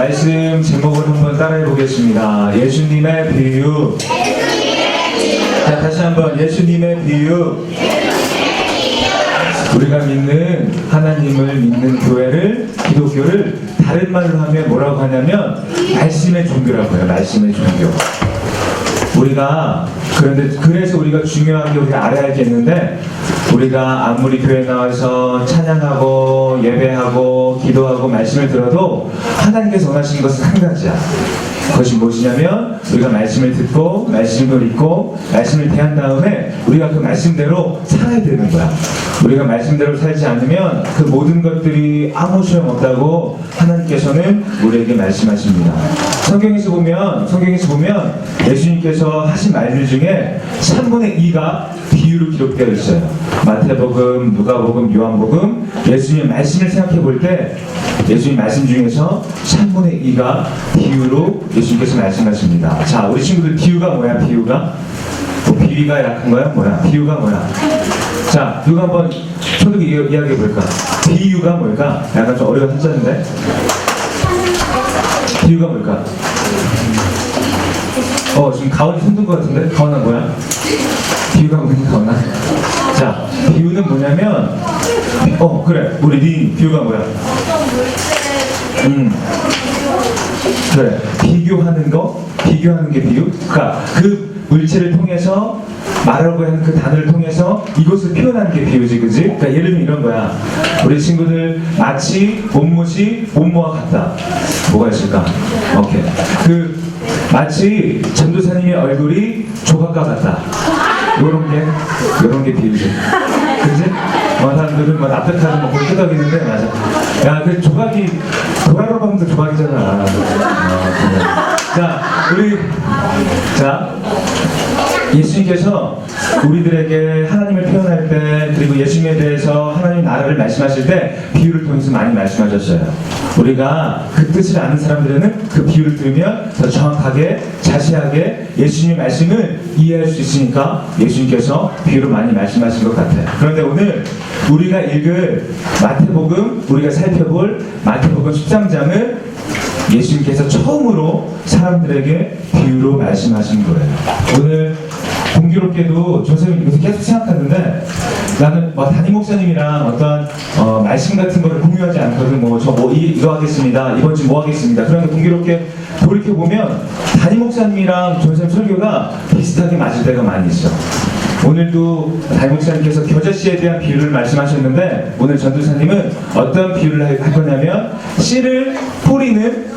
말씀 제목을 한번 따라해 보겠습니다. 예수님의 비유. 자, 다시 한번 예수님의 비유. 우리가 믿는 하나님을 믿는 교회를, 기독교를 다른 말로 하면 뭐라고 하냐면 말씀의 종교라고 해요. 말씀의 종교. 우리가 그래서 우리가 중요하게 우리가 알아야 겠는데, 우리가 아무리 교회 나와서 찬양하고 예배하고 기도하고 말씀을 들어도 하나님께서 원하시는 것은 한 가지야. 그것이 무엇이냐면 우리가 말씀을 듣고 말씀을 읽고 말씀을 대한 다음에 우리가 그 말씀대로 살아야 되는 거야. 우리가 말씀대로 살지 않으면 그 모든 것들이 아무 소용없다고 하나님께서는 우리에게 말씀하십니다. 성경에서 보면 예수님께서 하신 말들 중에 3분의 2가 비유로 기록되어 있어요. 마태복음, 누가복음, 요한복음. 예수님의 말씀을 생각해 볼 때 예수님 말씀 중에서 3분의 2가 비유로 예수님께서 말씀하십니다. 자, 우리 친구들 비유가 뭐야? 비유가? 뭐 비위가 약한 거야? 뭐야? 비유가 뭐야? 자, 누가 한번 초독 이야기해 볼까? 비유가 뭘까? 약간 좀 어려운 한자인데. 비유가 뭘까? 지금 가온이 손든 것 같은데? 가온아 뭐야? 비유가 뭐니, 가온아? 자, 비유는 뭐냐면, 그래, 우리 니 비유가 뭐야? 그래, 비교하는 게 비유? 그러니까 그 물체를 통해서 말하고 하는 그 단어를 통해서 이것을 표현하는 게 비유지, 그지? 그러니까 예를 들면 이런 거야. 우리 친구들 마치 몸무시 몸무와 같다. 뭐가 있을까? 오케이. 마치 전도사님의 얼굴이 조각과 같다. 요런 게 비유지. 그지? 사람들은 납득하는 뭐 끄덕이는데, 맞아. 야, 그 조각이, 도라로 보면 조각이잖아. 자, 예수님께서 우리들에게 하나님을 표현할 때, 그리고 예수님에 대해서 하나님 나라를 말씀하실 때 비유를 통해서 많이 말씀하셨어요. 우리가 그 뜻을 아는 사람들은 그 비유를 들으면 더 정확하게, 자세하게 예수님의 말씀을 이해할 수 있으니까 예수님께서 비유로 많이 말씀하신 것 같아요. 그런데 오늘 우리가 읽을 마태복음, 우리가 살펴볼 마태복음 13장은 예수님께서 처음으로 사람들에게 비유로 말씀하신 거예요. 오늘 공교롭게도 선생님이 이것을 계속 생각하는데, 나는 담임 목사님이랑 어떤 말씀 같은 거를 공유하지 않거든. 이거 하겠습니다. 이번 주 뭐 하겠습니다. 그런데 공교롭게 돌이켜보면 담임 목사님이랑 선생님 설교가 비슷하게 맞을 때가 많이 있어. 오늘도 담임 목사님께서 겨자씨에 대한 비유를 말씀하셨는데, 오늘 전도사님은 어떤 비유를 할 거냐면 씨를 뿌리는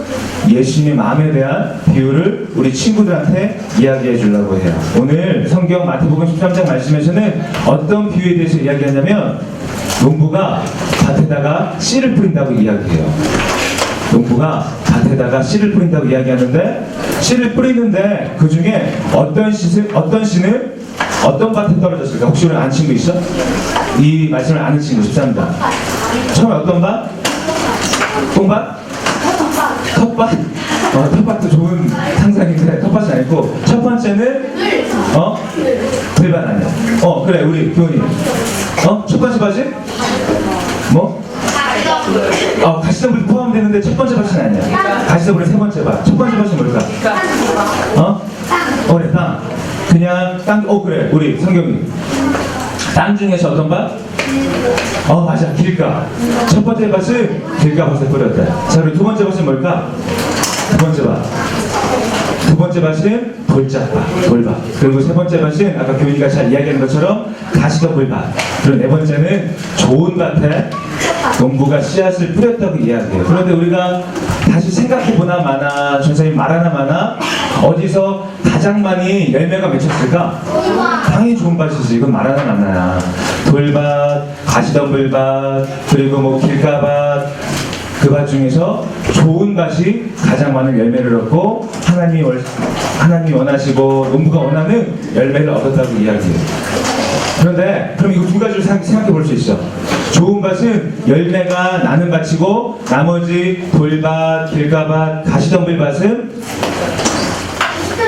예수님의 마음에 대한 비유를 우리 친구들한테 이야기해 주려고 해요. 오늘 성경 마태복음 13장 말씀에서는 어떤 비유에 대해서 이야기하냐면, 농부가 밭에다가 씨를 뿌린다고 이야기해요. 농부가 밭에다가 씨를 뿌린다고 이야기하는데, 씨를 뿌리는데 그 중에 어떤 씨는 어떤 밭에 떨어졌을까? 혹시 오늘 아는 친구 있어? 이 말씀을 아는 친구 13장. 처음에 어떤 밭? 똥밭? 텃밭? 텃밭도 좋은 상상인데 텃밭이 아니고, 첫 번째는 들밭 아니야. 그래, 우리 교훈이. 첫 번째 밭이? 뭐? 가시덤불 포함되는데 첫 번째 밭은 아니야. 가시덤불의 세 번째 밭. 첫 번째 밭은 뭘까? 그래, 땅. 그냥 땅. 그래, 우리 성경이. 땅 중에서 어떤 밭? 맞아, 길가. 첫 번째 밭은 길가밭에 뿌렸다. 자, 그리고 두 번째 밭은 뭘까? 두 번째 밭은 돌밭. 그리고 세 번째 밭은 아까 교인이가 잘 이야기한 것처럼 가시덤불밭. 그리고 네 번째는 좋은 밭에 농부가 씨앗을 뿌렸다고 이야기해요. 그런데 우리가 다시 생각해보나 마나, 전사님 말하나 마나, 어디서 가장 많이 열매가 맺혔을까? 당연히 좋은 밭이지. 이건 말하나 마나야. 돌밭, 가시덤불밭, 그리고 길가밭, 그 밭 중에서 좋은 밭이 가장 많은 열매를 얻고 하나님이 원하시고 농부가 원하는 열매를 얻었다고 이야기해요. 그런데 그럼 이거 두 가지를 생각해 볼 수 있어. 좋은 밭은 열매가 나는 밭이고, 나머지 돌밭, 길가밭, 가시덤불밭은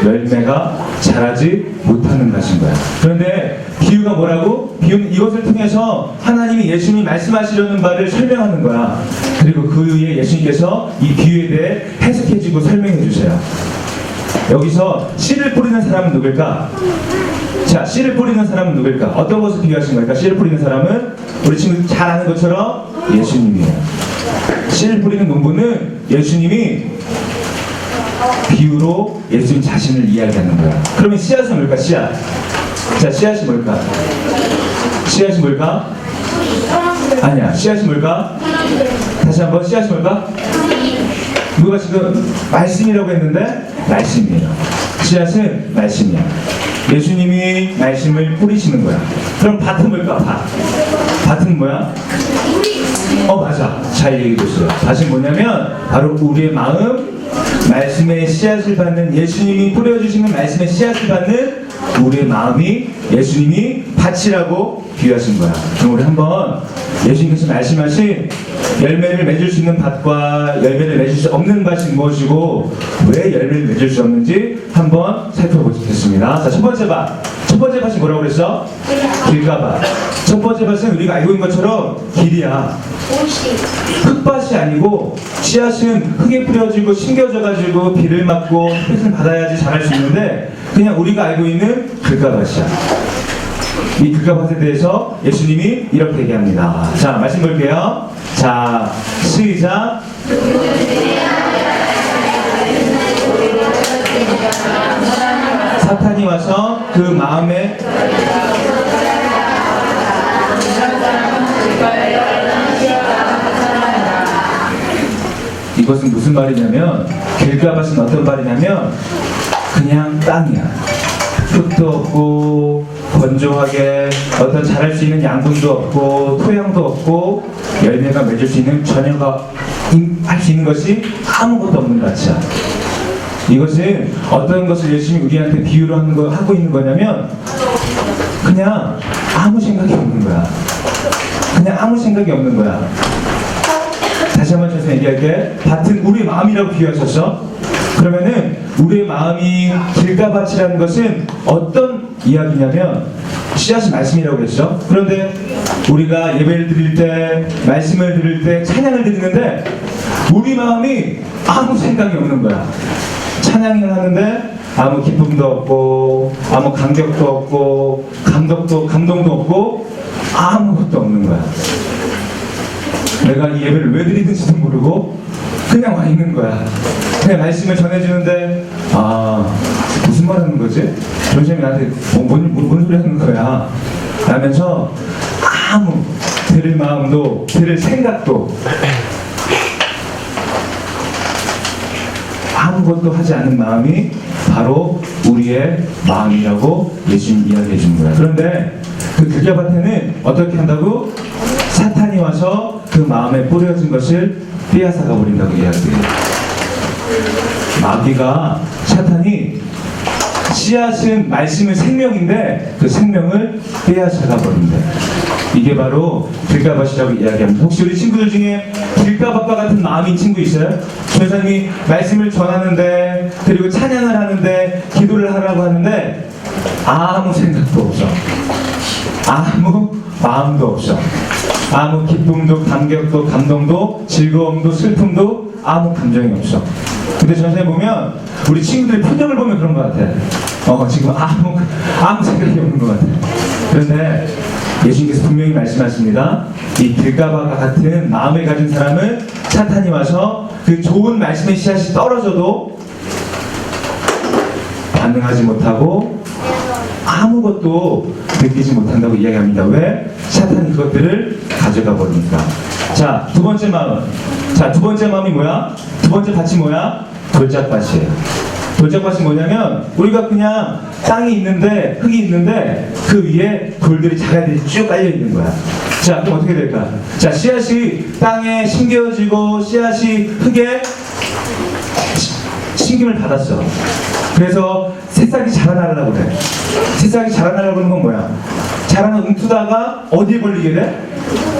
열매가 자라지 못하는 것인 거야. 그런데 비유가 뭐라고? 비유는 이것을 통해서 하나님이 예수님이 말씀하시려는 바를 설명하는 거야. 그리고 그 후에 예수님께서 이 비유에 대해 해석해주고 설명해 주세요. 여기서 씨를 뿌리는 사람은 누굴까? 자, 씨를 뿌리는 사람은 누굴까? 어떤 것을 비유하신 걸까? 씨를 뿌리는 사람은 우리 친구 잘 아는 것처럼 예수님이에요. 씨를 뿌리는 농부는 예수님이 비유로 예수님 자신을 이야기하는 거야. 그러면 씨앗은 뭘까? 씨앗. 자, 씨앗이 뭘까? 씨앗이 뭘까? 아니야. 씨앗이 뭘까? 다시 한번 씨앗이 뭘까? 누가 지금 말씀이라고 했는데 말씀이에요. 씨앗은 말씀이야. 예수님이 말씀을 뿌리시는 거야. 그럼 밭은 뭘까? 밭은 뭐야? 맞아. 잘 얘기해줬어요. 밭은 뭐냐면 바로 우리의 마음, 말씀의 씨앗을 받는, 예수님이 뿌려주시는 말씀의 씨앗을 받는 우리의 마음이 예수님이 밭이라고 비유하신 거야. 그럼 우리 한번 예수님께서 말씀하신 열매를 맺을 수 있는 밭과 열매를 맺을 수 없는 밭이 무엇이고 왜 열매를 맺을 수 없는지 한번 살펴보겠습니다. 자, 첫 번째 밭이 뭐라고 그랬어? 길가밭. 첫 번째 밭은 우리가 알고 있는 것처럼 길이야. 흙밭이 아니고 씨앗은 흙에 뿌려지고 심겨져가지고 비를 맞고 햇빛을 받아야지 자랄 수 있는데 그냥 우리가 알고 있는 길가밭이야. 이 길가밭에 대해서 예수님이 이렇게 얘기합니다. 자, 말씀 볼게요. 자, 시작. 사탄이 와서 그 마음에 이것은 무슨 말이냐면 길가밭은 어떤 말이냐면 그냥 땅이야. 흙도 없고 건조하게 어떤 자랄 수 있는 양분도 없고 토양도 없고 열매가 맺을 수 있는 전혀가 할 수 있는 것이 아무것도 없는 밭이야. 이것은 어떤 것을 열심히 우리한테 비유로 하고 있는 거냐면 그냥 아무 생각이 없는 거야. 그냥 아무 생각이 없는 거야. 다시 한번 쳐서 얘기할게. 밭은 우리의 마음이라고 비유하셨어. 그러면은 우리의 마음이 길가밭이라는 것은 어떤 이야기냐면 씨앗이 말씀이라고 했죠. 그런데 우리가 예배를 드릴 때, 말씀을 드릴 때, 찬양을 드리는데 우리 마음이 아무 생각이 없는 거야. 찬양을 하는데 아무 기쁨도 없고 아무 감격도 없고 감동도 없고 아무것도 없는 거야. 내가 이 예배를 왜 드리는지도 모르고 그냥 와 있는 거야. 그냥 말씀을 전해주는데 무슨 말 하는 거지? 전생이 나한테 뭔 소리 하는 거야 라면서 아무 들을 마음도 들을 생각도 아무것도 하지 않은 마음이 바로 우리의 마음이라고 예수님 이야기해 주는 거야. 그런데 그 길가밭에는 어떻게 한다고? 사탄이 와서 그 마음에 뿌려진 것을 빼앗아가 버린다고 이야기해요. 마귀가 사탄이 씨앗은 말씀의 생명인데 그 생명을 빼앗아가 버린대. 이게 바로 길가밭이라고 이야기합니다. 혹시 우리 친구들 중에 길가밭과 같은 마음인 친구 있어요? 전사님이 말씀을 전하는데 그리고 찬양을 하는데 기도를 하라고 하는데 아무 생각도 없어. 아무 마음도 없어. 아무 기쁨도 감격도 감동도 즐거움도 슬픔도 아무 감정이 없어. 근데 전사님 보면 우리 친구들의 표정을 보면 그런 것 같아. 지금 아무 생각이 없는 것 같아. 그런데 예수님께서 분명히 말씀하십니다. 이 길가밭과 같은 마음을 가진 사람은 사탄이 와서 그 좋은 말씀의 씨앗이 떨어져도 반응하지 못하고 아무것도 느끼지 못한다고 이야기합니다. 왜? 사탄이 그것들을 가져가 버리니까. 자, 두 번째 마음. 자, 두 번째 마음이 뭐야? 두 번째 밭이 뭐야? 돌짝밭이에요. 돌짝밭이 뭐냐면 우리가 그냥 땅이 있는데 흙이 있는데 그 위에 돌들이 자갈들이 쭉 깔려 있는 거야. 자, 그럼 어떻게 될까? 자, 씨앗이 땅에 심겨지고 씨앗이 흙에 심김을 받았어. 그래서 새싹이 자라나려고 그래. 새싹이 자라나려고 하는 건 뭐야? 자라는 움트다가 어디에 걸리게 돼?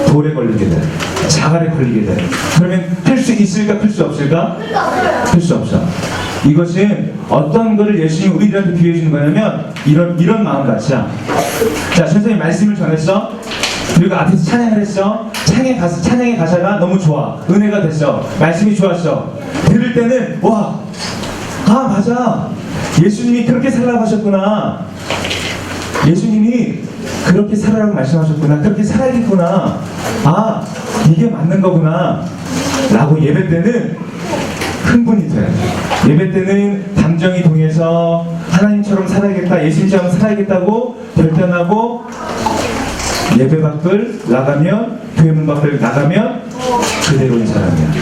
돌에 걸리게 돼. 자갈에 걸리게 돼. 그러면 클 수 있을까? 클 수 없을까? 클 수 없어. 이것은 어떤 것을 예수님이 우리들한테 비유해 주는 거냐면 이런 마음같이야. 자, 선생님 말씀을 전했어. 그리고 앞에서 찬양을 했어. 찬양의 가사가 너무 좋아. 은혜가 됐어. 말씀이 좋았어. 들을 때는 와, 아 맞아. 예수님이 그렇게 살라고 하셨구나. 예수님이 그렇게 살아라고 말씀하셨구나. 그렇게 살아야겠구나. 아, 이게 맞는 거구나. 라고 예배 때는 흥분이 돼. 예배 때는 감정이 동해서 하나님처럼 살아야겠다, 예수님처럼 살아야겠다고 결단하고 예배 밖을 나가면, 교회 문 밖을 나가면 그대로인 사람이야.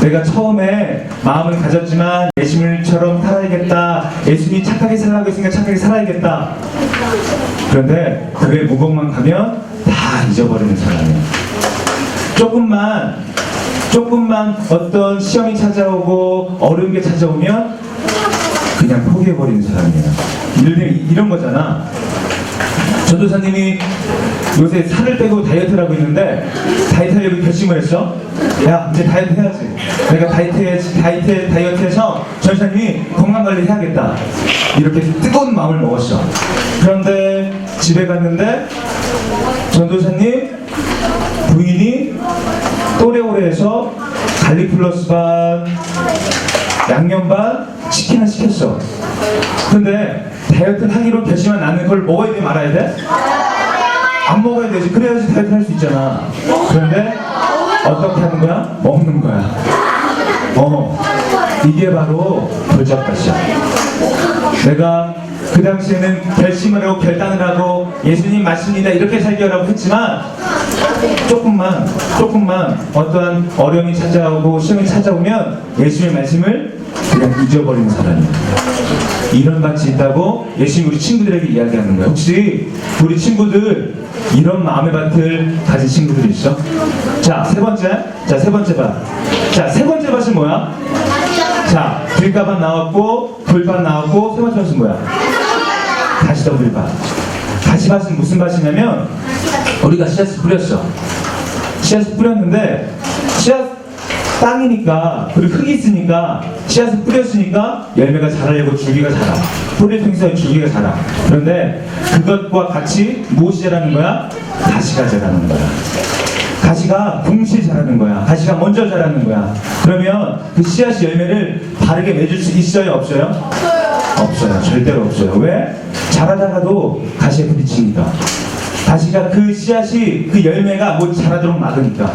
내가 처음에 마음을 가졌지만 예수님처럼 살아야겠다, 예수님이 착하게 살라고 했으니까 착하게 살아야겠다. 그런데 교회 무복만 가면 다 잊어버리는 사람이야. 조금만 어떤 시험이 찾아오고 어려운 게 찾아오면 그냥 포기해버리는 사람이에요. 이런 거잖아. 전도사님이 요새 살을 빼고 다이어트를 하고 있는데 다이어트 하려고 결심을 했어. 야, 이제 다이어트 해야지. 내가 다이어트해서 전도사님이 건강관리 해야겠다. 이렇게 뜨거운 마음을 먹었어. 그런데 집에 갔는데 전도사님 부인이 또래오래에서 갈릭 플러스 반, 양념 반, 치킨을 시켰어. 근데 다이어트를 하기로 결심한 나는 그걸 먹어야 돼, 말아야 돼? 안 먹어야 되지. 그래야지 다이어트 할 수 있잖아. 그런데 어떻게 하는 거야? 먹는 거야. 이게 바로 돌잡밭이야. 내가 그 당시에는 결심을 하고 결단을 하고 예수님 말씀이다 이렇게 살기라고 했지만 조금만 어떠한 어려움이 찾아오고 시험이 찾아오면 예수님의 말씀을 그냥 잊어버리는 사람이에요. 이런 밭이 있다고 예수님이 우리 친구들에게 이야기하는 거예요. 혹시 우리 친구들 이런 마음의 밭을 가진 친구들이 있어? 자, 세 번째 밭. 자, 세 번째 밭은 뭐야? 자, 들가밭 나왔고 돌밭 나왔고 세 번째 밭은 뭐야? 가시덤불밭. 가시밭은 무슨 밭이냐면 우리가 씨앗을 뿌렸어. 씨앗을 뿌렸는데 씨앗 땅이니까 그리고 흙이 있으니까 씨앗을 뿌렸으니까 열매가 자라려고 줄기가 자라. 뿌리를 통해서 줄기가 자라. 그런데 그것과 같이 무엇이 자라는 거야? 가시가 자라는 거야. 가시가 동시에 자라는 거야. 가시가 먼저 자라는 거야. 그러면 그 씨앗이 열매를 바르게 맺을 수 있어요? 없어요? 없어요. 절대로 없어요. 왜? 자라다가도 가시에 부딪히니까. 가시가 그 씨앗이 그 열매가 못 자라도록 막으니까.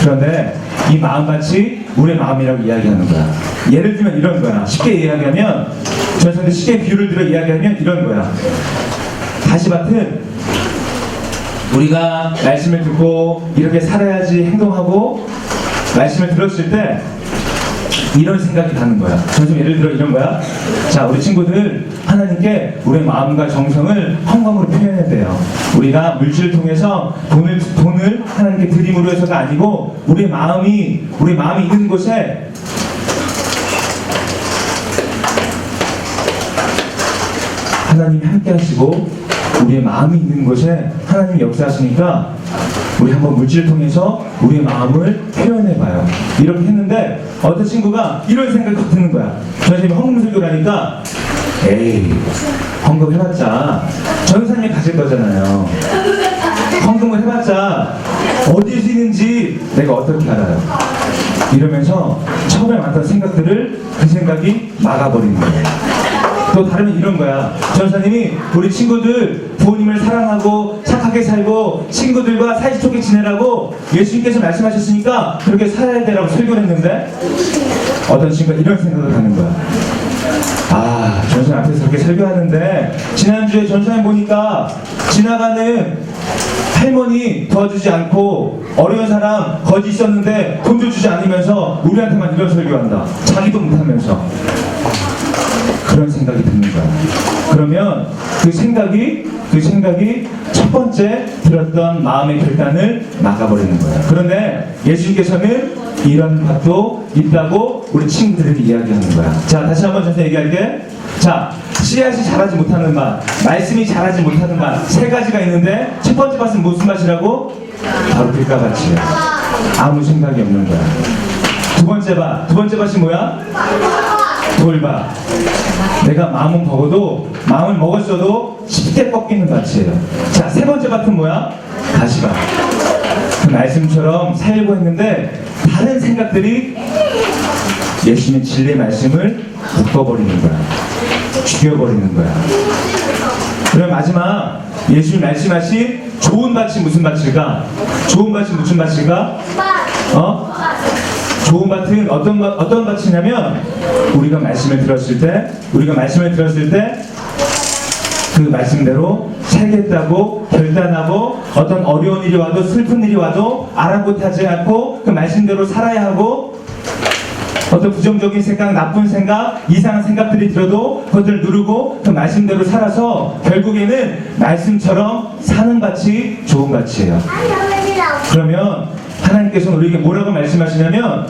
그런데 이 마음같이 우리의 마음이라고 이야기하는 거야. 예를 들면 이런 거야. 쉽게 이야기하면, 저한테 쉽게 비유를 들어 이야기하면 이런 거야. 가시밭은 우리가 말씀을 듣고 이렇게 살아야지 행동하고 말씀을 들었을 때 이런 생각이 드는 거야. 좀 예를 들어 이런 거야. 자, 우리 친구들 하나님께 우리의 마음과 정성을 헌금으로 표현해야 돼요. 우리가 물질을 통해서 돈을 하나님께 드림으로 해서가 아니고 우리의 마음이 있는 곳에 하나님이 함께 하시고 우리의 마음이 있는 곳에 하나님이 역사하시니까 우리 한번 물질을 통해서 우리의 마음을 표현해봐요. 이렇게 했는데 어떤 친구가 이런 생각이 드는 거야. 선생님이 헌금 설교를 하니까 에이, 헌금 해봤자 전사님이 가질 거잖아요. 헌금을 해봤자 어디에 쓰이는지 내가 어떻게 알아요? 이러면서 처음에 많던 생각들을 그 생각이 막아버리는 거예요. 또 다르면 이런 거야. 전사님이 우리 친구들 부모님을 사랑하고 착하게 살고 친구들과 사이좋게 지내라고 예수님께서 말씀하셨으니까 그렇게 살아야 되라고 설교를 했는데 어떤 친구가 이런 생각을 하는 거야. 아, 전사님 앞에서 그렇게 설교하는데 지난주에 전사님 보니까 지나가는 할머니 도와주지 않고 어려운 사람 거지 있었는데 돈도 주지 않으면서 우리한테만 이런 설교한다. 자기도 못하면서. 그런 생각이 드는 거야. 그러면 그 생각이 첫 번째 들었던 마음의 결단을 막아버리는 거야. 그런데 예수님께서는 이런 밭도 있다고 우리 친구들에게 이야기하는 거야. 자, 다시 한번 전체 얘기할게. 자, 씨앗이 자라지 못하는 밭, 말씀이 자라지 못하는 밭, 세 가지가 있는데 첫 번째 밭은 무슨 밭이라고? 바로 들가밭이야. 아무 생각이 없는 거야. 두 번째 밭이 뭐야? 돌밭. 내가 마음은 먹어도, 마음을 먹었어도 쉽게 꺾이는 밭이에요. 자, 세 번째 밭은 뭐야? 가시밭. 그 말씀처럼 살려고 했는데 다른 생각들이 예수님의 진리의 말씀을 묶어버리는 거야. 죽여버리는 거야. 그럼 마지막 예수님 말씀하신 좋은 밭이 무슨 밭일까? 좋은 밭이 무슨 밭일까? 좋은 밭은 어떤 밭이냐면 우리가 말씀을 들었을 때 그 말씀대로 살겠다고 결단하고 어떤 어려운 일이 와도 슬픈 일이 와도 아랑곳하지 않고 그 말씀대로 살아야 하고 어떤 부정적인 생각, 나쁜 생각, 이상한 생각들이 들어도 그것들을 누르고 그 말씀대로 살아서 결국에는 말씀처럼 사는 밭이 좋은 밭이에요. 그러면 하나님께서는 우리에게 뭐라고 말씀하시냐면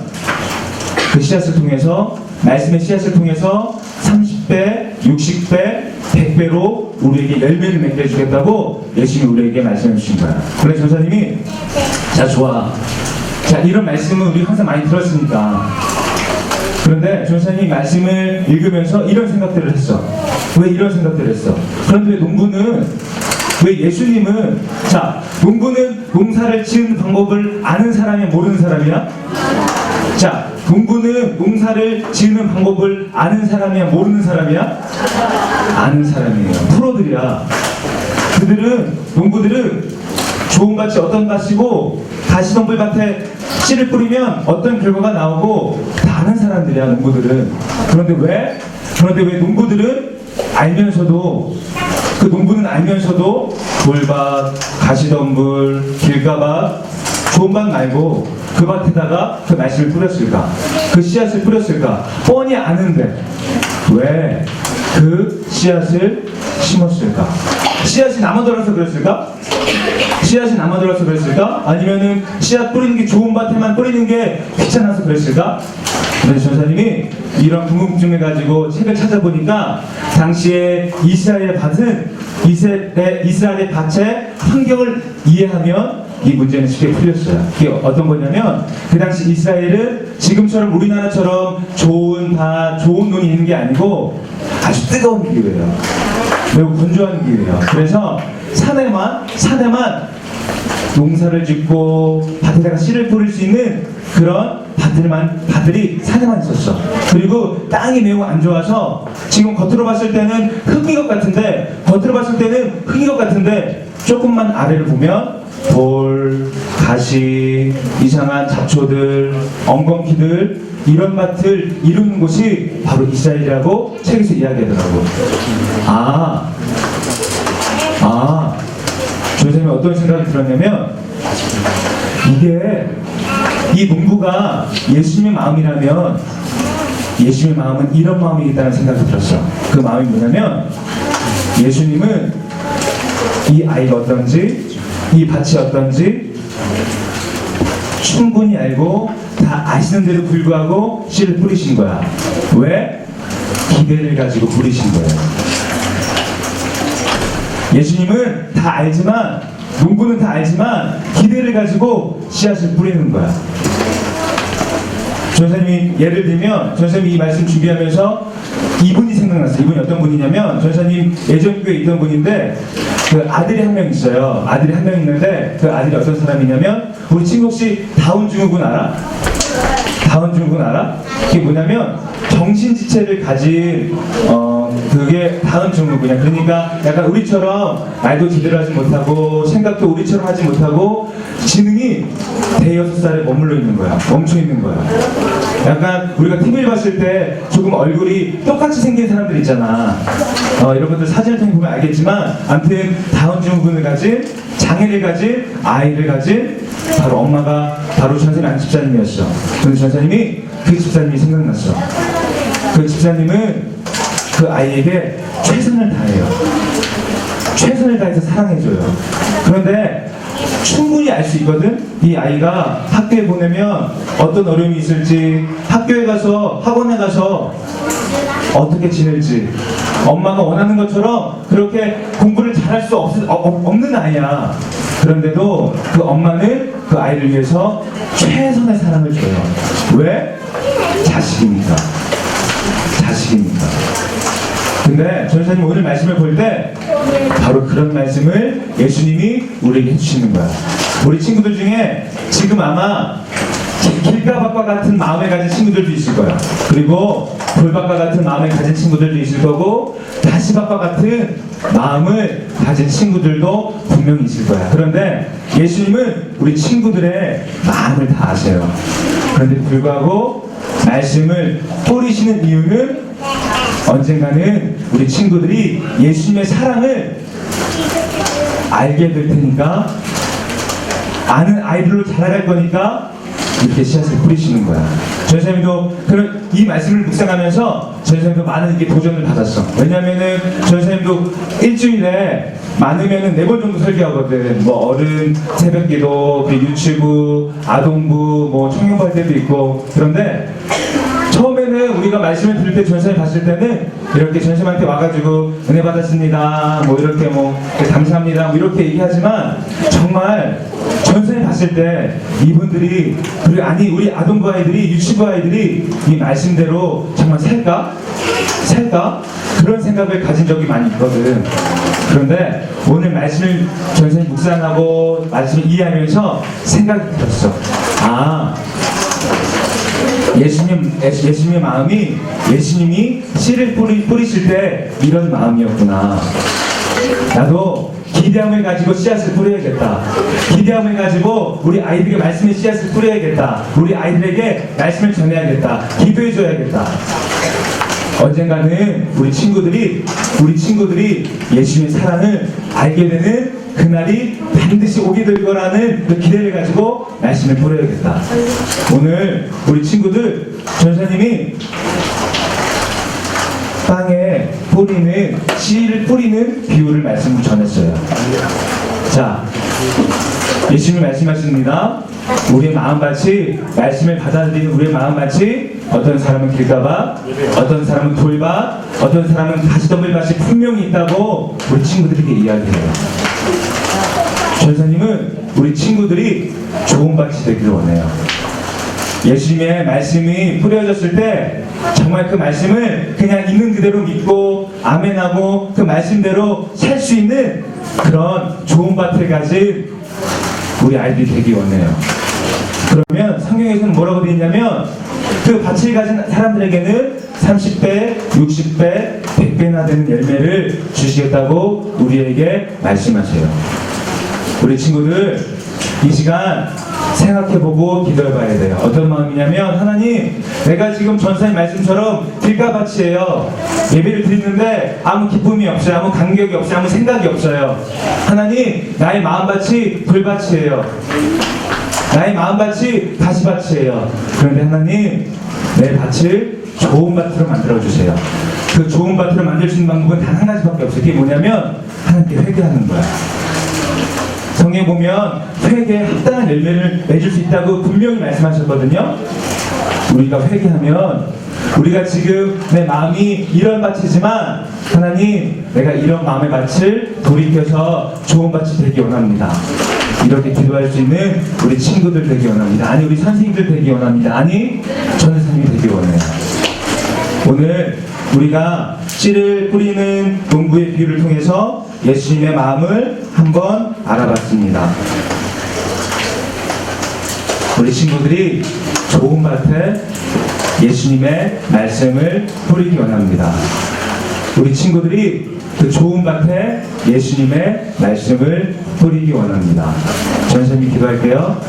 그 씨앗을 통해서 말씀의 씨앗을 통해서 30배, 60배, 100배로 우리에게 열매를 맺게 해주겠다고 예수님이 우리에게 말씀해 주신 거야. 그래 전사님이 자 좋아. 자 이런 말씀은 우리 항상 많이 들었으니까. 그런데 전사님이 말씀을 읽으면서 이런 생각들을 했어. 왜 이런 생각들을 했어? 그런데 왜 예수님은 자 농부는 농사를 지은 방법을 아는 사람이야 모르는 사람이야? 자 농부는 농사를 지으는 방법을 아는 사람이야 모르는 사람이야? 아는 사람이에요. 프로들이야. 농부들은 좋은 밭이 어떤 밭이고 가시덤불밭에 씨를 뿌리면 어떤 결과가 나오고 다 아는 사람들이야 농부들은. 그런데 왜 농부들은 알면서도 그 농부는 알면서도 돌밭, 가시덤불, 길가밭 좋은 밭 말고 그 밭에다가 그 말씀을 뿌렸을까? 그 씨앗을 뿌렸을까? 뻔히 아는데 왜 그 씨앗을 심었을까? 씨앗이 남아돌아서 그랬을까? 씨앗이 남아돌아서 그랬을까? 아니면은 씨앗 뿌리는 게 좋은 밭에만 뿌리는 게 귀찮아서 그랬을까? 그래서 전사님이 이런 궁금증을 가지고 책을 찾아보니까 당시에 이스라엘의 밭의 환경을 이해하면 이 문제는 쉽게 풀렸어요. 그게 어떤 거냐면 그 당시 이스라엘은 지금처럼 우리나라처럼 좋은 밭, 좋은 눈이 있는 게 아니고 아주 뜨거운 기후예요. 매우 건조한 기후예요. 그래서 산에만 농사를 짓고 밭에다가 씨를 뿌릴 수 있는 그런 밭들이 산에만 있었어. 그리고 땅이 매우 안 좋아서 지금 겉으로 봤을 때는 흙인 것 같은데 조금만 아래를 보면 돌, 가시, 이상한 잡초들, 엉겅퀴들 이런 밭을 이루는 곳이 바로 이스라엘이라고 책에서 이야기하더라고. 조선님이 어떤 생각이 들었냐면 이 농부가 예수님의 마음이라면 예수님의 마음은 이런 마음이겠다는 생각이 들었어. 그 마음이 뭐냐면 예수님은 이 아이가 어떤지 이 밭이 어떤지 충분히 알고 다 아시는데도 불구하고 씨를 뿌리신 거야. 왜? 기대를 가지고 뿌리신 거예요. 예수님은 다 알지만 농부는 다 알지만 기대를 가지고 씨앗을 뿌리는 거야. 전사님이 예를 들면 전사님이 이 말씀 준비하면서 이분이 생각났어요. 이분이 어떤 분이냐면 전사님 예전 교회에 있던 분인데 그 아들이 한 명 있어요. 아들이 한 명 있는데 그 아들이 어떤 사람이냐면 우리 친구 혹시 다운증후군 알아? 다운증후군 알아? 그게 뭐냐면 정신지체를 가진 그게 다운증후군이야. 그러니까 약간 우리처럼 말도 제대로 하지 못하고 생각도 우리처럼 하지 못하고 지능이 대여섯 살에 머물러 있는 거야. 멈춰 있는 거야. 약간 우리가 TV를 봤을 때 조금 얼굴이 똑같이 생긴 사람들 있잖아. 여러분들 사진을 통해 보면 알겠지만 아무튼 다운증후군을 가진 장애를 가진 아이를 가진 바로 엄마가 바로 전사님 안 집사님이었어. 그런데 전사님이 그 집사님이 생각났어. 그 집사님은 그 아이에게 최선을 다해요. 최선을 다해서 사랑해줘요. 그런데 충분히 알 수 있거든. 이 아이가 학교에 보내면 어떤 어려움이 있을지, 학교에 가서 학원에 가서 어떻게 지낼지, 엄마가 원하는 것처럼 그렇게 공부를 잘할 수 없는 아이야. 그런데도 그 엄마는 그 아이를 위해서 최선의 사랑을 줘요. 왜? 자식이니까. 방식입니까? 근데 전사님 오늘 말씀을 볼 때 바로 그런 말씀을 예수님이 우리에게 해주시는 거야. 우리 친구들 중에 지금 아마 길가밭과 같은 마음을 가진 친구들도 있을 거야. 그리고 돌밭과 같은 마음을 가진 친구들도 있을 거고 다시밭과 같은 마음을 가진 친구들도 분명히 있을 거야. 그런데 예수님은 우리 친구들의 마음을 다 아세요. 그런데 불구하고 말씀을 뿌리시는 이유는 언젠가는 우리 친구들이 예수님의 사랑을 알게 될 테니까, 아는 아이들로 자라갈 거니까 이렇게 씨앗을 뿌리시는 거야. 전사님도 그런 이 말씀을 묵상하면서 전사님도 많은 이게 도전을 받았어. 왜냐면은 전사님도 일주일에 많으면은 4번 정도 설교하거든. 뭐 어른 새벽기도, 유치부, 아동부, 뭐 청년부 때도 있고. 그런데 처음에는 우리가 말씀을 들을 때 전사님 봤을 때는 이렇게 전사님한테 와가지고 은혜 받았습니다, 뭐 이렇게 뭐 감사합니다, 뭐 이렇게 얘기하지만 정말 전사님 봤을 때 이분들이, 그리고 아니 우리 아동부 아이들이, 유치부 아이들이 이 말씀대로 정말 살까? 그런 생각을 가진 적이 많이 있거든. 그런데 오늘 말씀을 전사님 묵상하고 말씀을 이해하면서 생각이 들었어. 아, 예수님의 마음이, 예수님이 씨를 뿌리실 때 이런 마음이었구나. 나도 기대함을 가지고 씨앗을 뿌려야겠다. 기대함을 가지고 우리 아이들에게 말씀의 씨앗을 뿌려야겠다. 우리 아이들에게 말씀을 전해야겠다. 기도해줘야겠다. 언젠가는 우리 친구들이 예수님의 사랑을 알게 되는 그날이 반드시 오게 될 거라는 그 기대를 가지고 말씀을 뿌려야겠다. 오늘 우리 친구들, 전사님이 땅에 뿌리는, 씨를 뿌리는 비유를 말씀을 전했어요. 자, 예수님이 말씀하십니다. 우리의 마음밭이, 말씀을 받아들이는 우리의 마음밭이 어떤 사람은 길가밭, 어떤 사람은 돌밭, 어떤 사람은 가시덤불밭이 분명히 있다고 우리 친구들에게 이야기해요. 전사님은 우리 친구들이 좋은 밭이 되기를 원해요. 예수님의 말씀이 뿌려졌을 때 정말 그 말씀을 그냥 있는 그대로 믿고 아멘하고 그 말씀대로 살 수 있는 그런 좋은 밭을 가진 우리 아이들이 되기 원해요. 그러면 성경에서는 뭐라고 되어 있냐면 그 밭을 가진 사람들에게는 30배, 60배, 100배나 되는 열매를 주시겠다고 우리에게 말씀하세요. 우리 친구들, 이 시간 생각해보고 기도해봐야 돼요. 어떤 마음이냐면, 하나님, 내가 지금 전사님 말씀처럼 길가밭이에요. 예배를 드리는데 아무 기쁨이 없어요. 아무 감격이 없어요. 아무 생각이 없어요. 하나님, 나의 마음밭이 돌밭이에요. 나의 마음밭이 가시밭이에요. 그런데 하나님, 내 밭을 좋은 밭으로 만들어주세요. 그 좋은 밭으로 만들 수 있는 방법은 단 한 가지밖에 없어요. 그게 뭐냐면 하나님께 회개하는 거야. 성경에 보면 회개에 합당한 열매를 맺을 수 있다고 분명히 말씀하셨거든요. 우리가 회개하면, 우리가 지금 내 마음이 이런 밭이지만 하나님, 내가 이런 마음의 밭을 돌이켜서 좋은 밭이 되기 원합니다. 이렇게 기도할 수 있는 우리 친구들 되기 원합니다. 아니, 우리 선생님들 되기 원합니다. 아니, 전도사님이 되기 원해요. 오늘 우리가 씨를 뿌리는 농부의 비유를 통해서 예수님의 마음을 한번 알아봤습니다. 우리 친구들이 좋은 밭에 예수님의 말씀을 뿌리기 원합니다. 우리 친구들이 그 좋은 밭에 예수님의 말씀을 뿌리기 원합니다. 전사님 기도할게요.